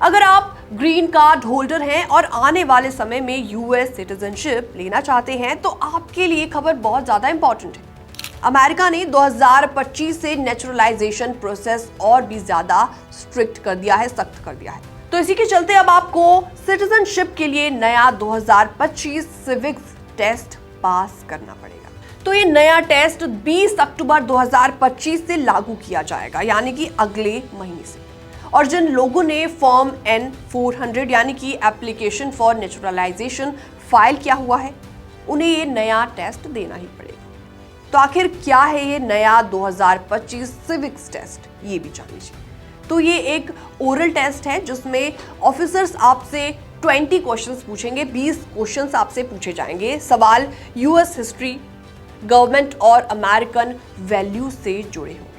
अगर आप green card holder हैं और आने वाले समय में यूएस सिटीजनशिप लेना चाहते हैं तो आपके लिए खबर बहुत ज्यादा इंपॉर्टेंट है। अमेरिका ने 2025 से नेचुरलाइजेशन प्रोसेस और भी ज्यादा स्ट्रिक्ट कर दिया है, सख्त कर दिया है। तो इसी के चलते अब आपको सिटीजनशिप के लिए नया 2025 सिविक्स टेस्ट पास करना पड़ेगा। तो ये नया टेस्ट 20 अक्टूबर 2025 से लागू किया जाएगा, यानी कि अगले महीने से। और जिन लोगों ने फॉर्म N-400 यानी कि एप्लीकेशन फॉर नेचुरलाइजेशन फाइल किया हुआ है, उन्हें ये नया टेस्ट देना ही पड़ेगा। तो आखिर क्या है ये नया 2025 सिविक्स टेस्ट, ये भी जान लीजिए। तो ये एक ओरल टेस्ट है जिसमें ऑफिसर्स आपसे 20 क्वेश्चंस पूछेंगे, 20 क्वेश्चंस आपसे पूछे जाएंगे। सवाल यूएस हिस्ट्री, गवर्नमेंट और अमेरिकन वैल्यूज से जुड़े होंगे।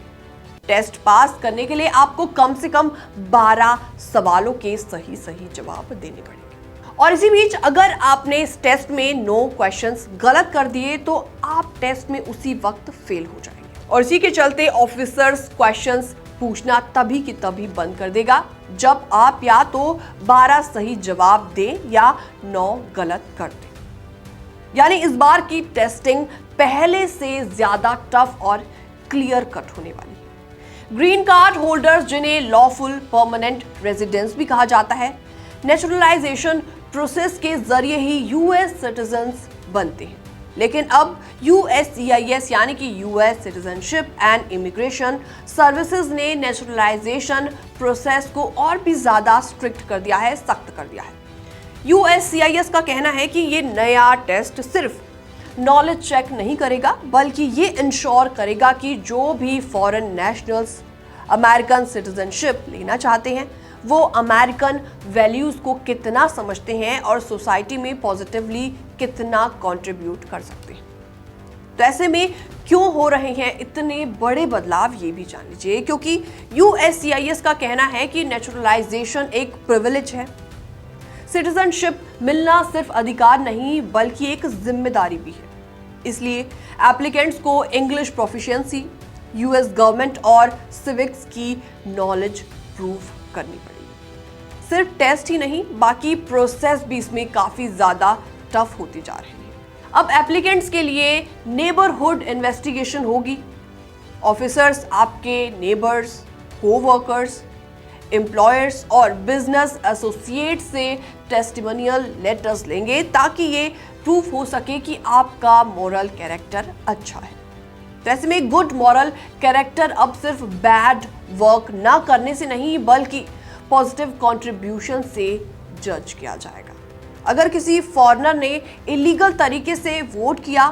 टेस्ट पास करने के लिए आपको कम से कम 12 सवालों के सही जवाब देने पड़ेंगे। और इसी बीच अगर आपने इस टेस्ट में 9 क्वेश्चंस गलत कर दिए तो आप टेस्ट में उसी वक्त फेल हो जाएंगे। और इसी के चलते ऑफिसर्स क्वेश्चंस पूछना तभी की तभी बंद कर देगा जब आप या तो 12 सही जवाब दें या 9 गलत कर दें। यानी इस बार की टेस्टिंग पहले से ज्यादा टफ और क्लियर कट होने वाली है। ग्रीन कार्ड होल्डर्स, जिन्हें लॉफुल परमानेंट रेजिडेंस भी कहा जाता है, नेचुरलाइजेशन प्रोसेस के जरिए ही यूएस सिटीजन्स बनते हैं। लेकिन अब USCIS यानी कि US citizenship and immigration services ने नेचुरलाइजेशन प्रोसेस को और भी ज्यादा स्ट्रिक्ट कर दिया है, सख्त कर दिया है। USCIS का कहना है कि ये नया टेस्ट सिर्फ नॉलेज चेक नहीं करेगा, बल्कि ये इंश्योर करेगा कि जो भी फॉरेन नेशनल्स अमेरिकन सिटीजनशिप लेना चाहते हैं वो अमेरिकन वैल्यूज को कितना समझते हैं और सोसाइटी में पॉजिटिवली कितना कंट्रीब्यूट कर सकते हैं। तो ऐसे में क्यों हो रहे हैं इतने बड़े बदलाव, ये भी जान लीजिए। क्योंकि USCIS का कहना है कि नेचुरलाइजेशन एक प्रिविलेज है। सिटीजनशिप मिलना सिर्फ अधिकार नहीं बल्कि एक जिम्मेदारी भी है। इसलिए एप्लीकेंट्स को इंग्लिश प्रोफिशिएंसी, यूएस गवर्नमेंट और सिविक्स की नॉलेज प्रूव करनी पड़ेगी। सिर्फ टेस्ट ही नहीं, बाकी प्रोसेस भी इसमें काफी ज्यादा टफ होती जा रही है। अब एप्लीकेंट्स के लिए नेबरहुड इन्वेस्टिगेशन होगी। ऑफिसर्स आपके नेबर्स, कोवर्कर्स, एम्प्लॉयर्स और बिजनेस एसोसिएट से टेस्टिमोनियल लेटर्स लेंगे ताकि ये प्रूफ हो सके कि आपका मॉरल कैरेक्टर अच्छा है। तो ऐसे में गुड मॉरल कैरेक्टर अब सिर्फ बैड वर्क ना करने से नहीं बल्कि पॉजिटिव कंट्रीब्यूशन से जज किया जाएगा। अगर किसी फॉरेनर ने इलीगल तरीके से वोट किया,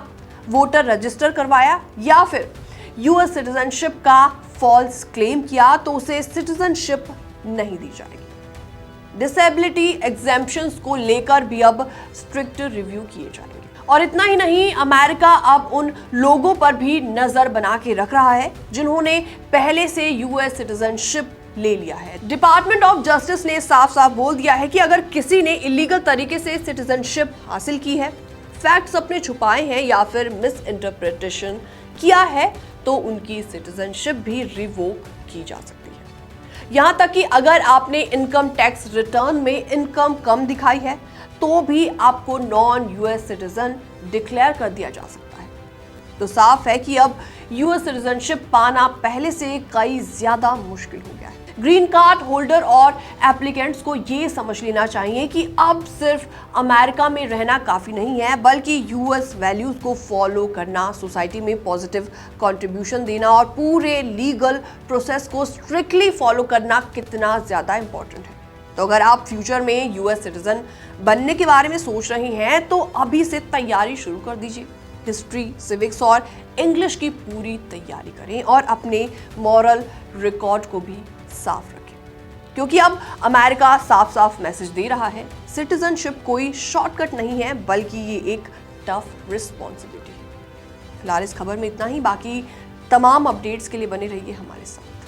वोटर रजिस्टर करवाया या फिर यूएस सिटीजनशिप का फॉल्स क्लेम किया तो उसे सिटीजनशिप नहीं दी जाएगी। डिसेबिलिटी एग्जेम्पशंस को लेकर भी अब स्ट्रिक्ट रिव्यू किए जाएंगे। और इतना ही नहीं, अमेरिका अब उन लोगों पर भी नजर बना के रख रहा है जिन्होंने पहले से यूएस सिटीजनशिप ले लिया है। डिपार्टमेंट ऑफ जस्टिस ने साफ साफ बोल दिया है कि अगर किसी ने इलीगल तरीके से सिटीजनशिप हासिल की है, फैक्ट्स अपने छुपाए हैं या फिर मिस इंटरप्रिटेशन किया है तो उनकी सिटीजनशिप भी रिवोक की जा सकती है। यहां तक कि अगर आपने इनकम टैक्स रिटर्न में इनकम कम दिखाई है तो भी आपको नॉन यूएस सिटीजन डिक्लेयर कर दिया जा सकता है। तो साफ है कि अब यूएस सिटीजनशिप पाना पहले से कई ज्यादा मुश्किल हो गया है। ग्रीन कार्ड होल्डर और एप्लीकेंट्स को ये समझ लेना चाहिए कि अब सिर्फ अमेरिका में रहना काफ़ी नहीं है बल्कि यूएस वैल्यूज़ को फॉलो करना, सोसाइटी में पॉजिटिव कंट्रीब्यूशन देना और पूरे लीगल प्रोसेस को स्ट्रिक्टली फॉलो करना कितना ज़्यादा इम्पोर्टेंट है। तो अगर आप फ्यूचर में यूएस सिटीजन बनने के बारे में सोच रहे हैं तो अभी से तैयारी शुरू कर दीजिए। हिस्ट्री, सिविक्स और इंग्लिश की पूरी तैयारी करें और अपने मॉरल रिकॉर्ड को भी साफ रखें, क्योंकि अब अमेरिका साफ साफ मैसेज दे रहा है, सिटीजनशिप कोई शॉर्टकट नहीं है बल्कि ये एक टफ रिस्पॉन्सिबिलिटी है। फिलहाल इस खबर में इतना ही, बाकी तमाम अपडेट्स के लिए बने रहिए हमारे साथ।